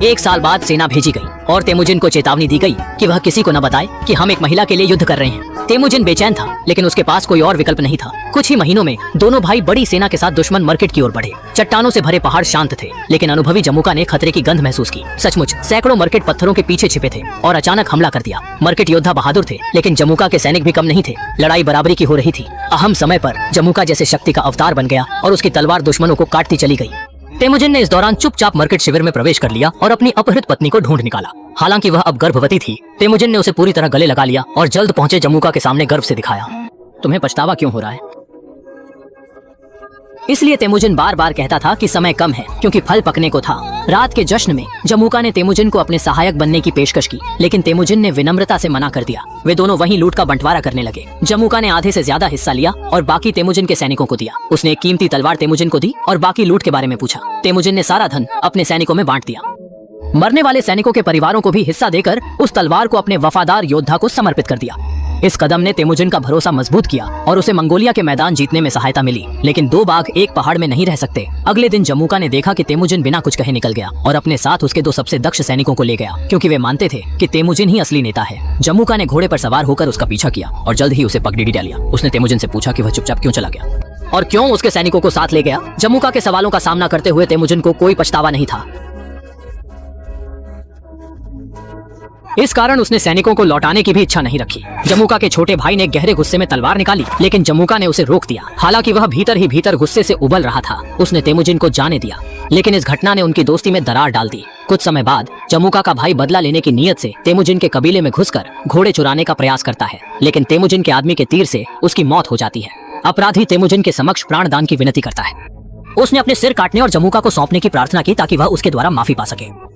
1 साल बाद सेना भेजी गई और तेमुजिन को चेतावनी दी गई कि वह किसी को न बताए कि हम एक महिला के लिए युद्ध कर रहे हैं। तेमुजिन बेचैन था, लेकिन उसके पास कोई और विकल्प नहीं था। कुछ ही महीनों में दोनों भाई बड़ी सेना के साथ दुश्मन मर्केट की ओर बढ़े। चट्टानों से भरे पहाड़ शांत थे, लेकिन अनुभवी जमुका ने खतरे की गंध महसूस की। सचमुच सैकड़ों मर्केट पत्थरों के पीछे छिपे थे और अचानक हमला कर दिया। मर्केट योद्धा बहादुर थे, लेकिन जमुका के सैनिक भी कम नहीं थे। लड़ाई बराबरी की हो रही थी। अहम समय पर जमुका जैसे शक्ति का अवतार बन गया और उसकी तलवार दुश्मनों को काटती चली गई। तेमुजिन ने इस दौरान चुपचाप मर्केट शिविर में प्रवेश कर लिया और अपनी अपहृत पत्नी को ढूंढ निकाला। हालांकि वह अब गर्भवती थी। तेमुजिन ने उसे पूरी तरह गले लगा लिया और जल्द पहुंचे जमुका के सामने गर्व से दिखाया, तुम्हें पछतावा क्यों हो रहा है? इसलिए तेमुजिन बार बार कहता था कि समय कम है, क्योंकि फल पकने को था। रात के जश्न में जमुका ने तेमुजिन को अपने सहायक बनने की पेशकश की, लेकिन तेमुजिन ने विनम्रता से मना कर दिया। वे दोनों वहीं लूट का बंटवारा करने लगे। जमुका ने आधे से ज्यादा हिस्सा लिया और बाकी तेमुजिन के सैनिकों को दिया। उसने एक कीमती तलवार तेमुजिन को दी और बाकी लूट के बारे में पूछा। तेमुजिन ने सारा धन अपने सैनिकों में बांट दिया। मरने वाले सैनिकों के परिवारों को भी हिस्सा देकर उस तलवार को अपने वफादार योद्धा को समर्पित कर दिया। इस कदम ने तेमुजिन का भरोसा मजबूत किया और उसे मंगोलिया के मैदान जीतने में सहायता मिली। लेकिन 2 बाघ एक पहाड़ में नहीं रह सकते। अगले दिन जमुका ने देखा कि तेमुजिन बिना कुछ कहे निकल गया और अपने साथ उसके 2 सबसे दक्ष सैनिकों को ले गया, क्योंकि वे मानते थे कि तेमुजिन ही असली नेता है। जमुका ने घोड़े पर सवार होकर उसका पीछा किया और जल्द ही उसे पगडंडी डालिया। उसने तेमुजिन से पूछा कि वह चुपचाप क्यों चला गया और क्यों उसके सैनिकों को साथ ले गया। जमुका के सवालों का सामना करते हुए तेमुजिन को कोई पछतावा नहीं था। इस कारण उसने सैनिकों को लौटाने की भी इच्छा नहीं रखी। जमुका के छोटे भाई ने गहरे गुस्से में तलवार निकाली, लेकिन जमुका ने उसे रोक दिया। हालांकि वह भीतर ही भीतर गुस्से से उबल रहा था। उसने तेमुजिन को जाने दिया, लेकिन इस घटना ने उनकी दोस्ती में दरार डाल दी। कुछ समय बाद जमुका का भाई बदला लेने की नीयत से तेमुजिन के कबीले में घुसकर घोड़े चुराने का प्रयास करता है, लेकिन तेमुजिन के आदमी के तीर से उसकी मौत हो जाती है। अपराधी तेमुजिन के समक्ष प्राणदान की विनती करता है। उसने अपने सिर काटने और जमुका को सौंपने की प्रार्थना की ताकि वह उसके द्वारा माफी पा सके।